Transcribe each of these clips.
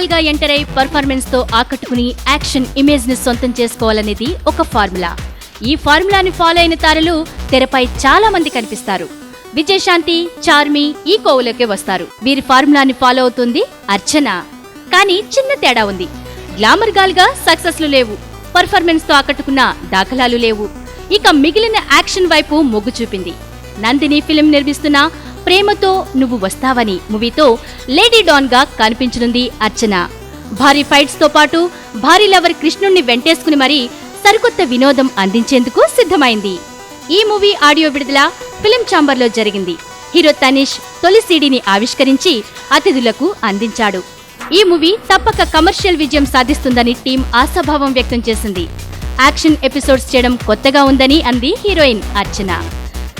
Girl గా enter అయి performance తో ఆకట్టుకుని యాక్షన్ ఇమేజ్ ని సొంతం చేసుకోవాలనేది ఒక ఫార్ములా. ఈ ఫార్ములాని ఫాలో అయిన తారలు తెరపై చాలా మంది కనిపిస్తారు. విజయశాంతి, చార్మి ఈ కోవలోకే వస్తారు. వీరి ఫార్ములాని ఫాలో అవుతుంది అర్చన. కానీ చిన్న తేడా ఉంది. గ్లామర్ గర్ల్ గా సక్సెస్లు లేవు, పర్ఫార్మెన్స్ తో ఆకట్టుకున్న దాఖలాలు లేవు. ఇక మిగిలిన యాక్షన్ వైపు మొగ్గు చూపింది. నందిని ఫిలిం నిర్మిస్తున్న ప్రేమతో నువ్వు వస్తావని మూవీతో లేడీ డాన్ గా కనిపించనుంది అర్చన. భారీ ఫైట్స్ తో పాటు భారీ లవర్ కృష్ణుణ్ణి వెంటేసుకుని మరీ సరికొత్త వినోదం అందించేందుకు సిద్ధమైంది. ఈ మూవీ ఆడియో విడుదల ఫిలిం ఛాంబర్ లో జరిగింది. హీరో తనీష్ తొలి సీడీని ఆవిష్కరించి అతిథులకు అందించాడు. ఈ మూవీ తప్పక కమర్షియల్ విజయం సాధిస్తుందని టీం ఆశాభావం వ్యక్తం చేసింది. యాక్షన్ ఎపిసోడ్స్ చేయడం కొత్తగా ఉందని అంది హీరోయిన్ అర్చన.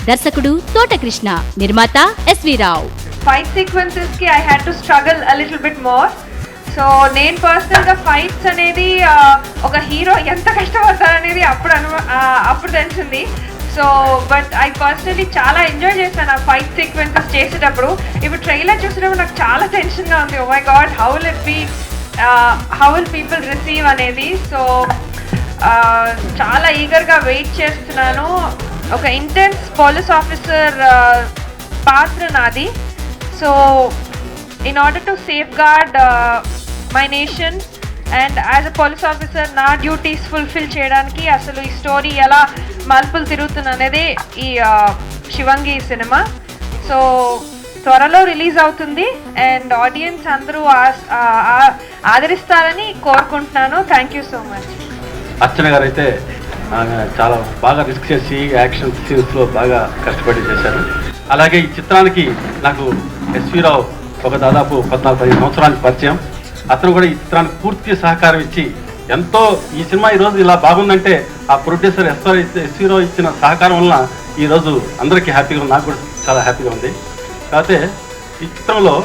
దర్శకుడు తోట కృష్ణ, నిర్మాత ఎస్వి రావు. ఫైట్ సీక్వెన్సెస్ కి I had to struggle a little bit more. So నేను పర్సనల్ గా ఫైట్స్ అనేది ఒక హీరో ఎంత కష్టపడతారనేది అప్పుడు తెలిసింది. సో బట్ ఐ పర్సనలీ చాలా ఎంజాయ్ చేశాను ఆ ఫైట్ సీక్వెన్సెస్ చేసేటప్పుడు. ఇప్పుడు ట్రైలర్ చూసేటప్పుడు నాకు చాలా టెన్షన్గా ఉంది. Oh my god, how will people receive అనేది. సో చాలా ఈగర్గా వెయిట్ చేస్తున్నాను. ఒక ఇంటెన్స్ పోలీస్ ఆఫీసర్ పాత్ర నాది. So in order to safeguard my nation and as a police officer నా డ్యూటీస్ ఫుల్ఫిల్ చేయడానికి అసలు ఈ స్టోరీ ఎలా మలుపులు తిరుగుతుంది అనేది ఈ శివంగి సినిమా. సో త్వరలో రిలీజ్ అవుతుంది అండ్ ఆడియన్స్ అందరూ ఆదరిస్తారని కోరుకుంటున్నాను. Thank you so much. Archana garu అయితే చాలా బాగా రిస్క్ చేసి యాక్షన్ సీన్స్లో బాగా కష్టపడి చేశారు. అలాగే ఈ చిత్రానికి నాకు ఎస్వి రావు ఒక దాదాపు 14-15 సంవత్సరానికి పరిచయం. అతను కూడా ఈ చిత్రానికి పూర్తి సహకారం ఇచ్చి ఎంతో ఈ సినిమా ఈరోజు ఇలా బాగుందంటే ఆ ప్రొడ్యూసర్ ఎస్వి రావు ఇచ్చిన సహకారం వలన ఈరోజు అందరికీ హ్యాపీగా ఉంది, నాకు కూడా చాలా హ్యాపీగా ఉంది. కాకపోతే ఈ చిత్రంలో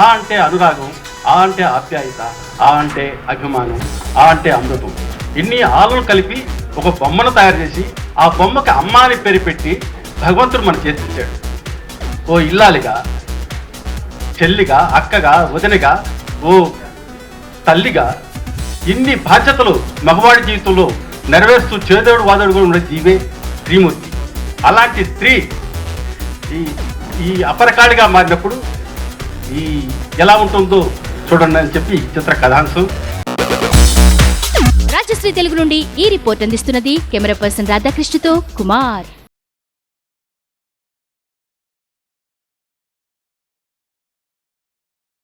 ఆ అంటే అనురాగం, ఆ అంటే ఆప్యాయత, ఆ అంటే అభిమానం, ఆ అంటే అమృతం, ఇన్ని ఆలను కలిపి ఒక బొమ్మను తయారు చేసి ఆ బొమ్మకి అమ్మ అని పేరు పెట్టి భగవంతుడు మన చేతిచ్చాడు. ఓ ఇల్లాలిగా, చెల్లిగా, అక్కగా, వదినగా, ఓ తల్లిగా ఇన్ని బాధ్యతలు మగవాడి జీవితంలో నెరవేరుస్తూ చేదోడు వాదోడు కూడా ఉండే జీవే శ్రీమూర్తి. అలాంటి స్త్రీ ఈ అపరకాడిగా మారినప్పుడు ఎలా ఉంటుందో చూడండి అని చెప్పి చిత్ర కథాంశం. రాజశ్రీ తెలుగు నుండి ఈ రిపోర్ట్ అందిస్తున్నది కెమెరా పర్సన్ రాధాకృష్ణతో కుమార్.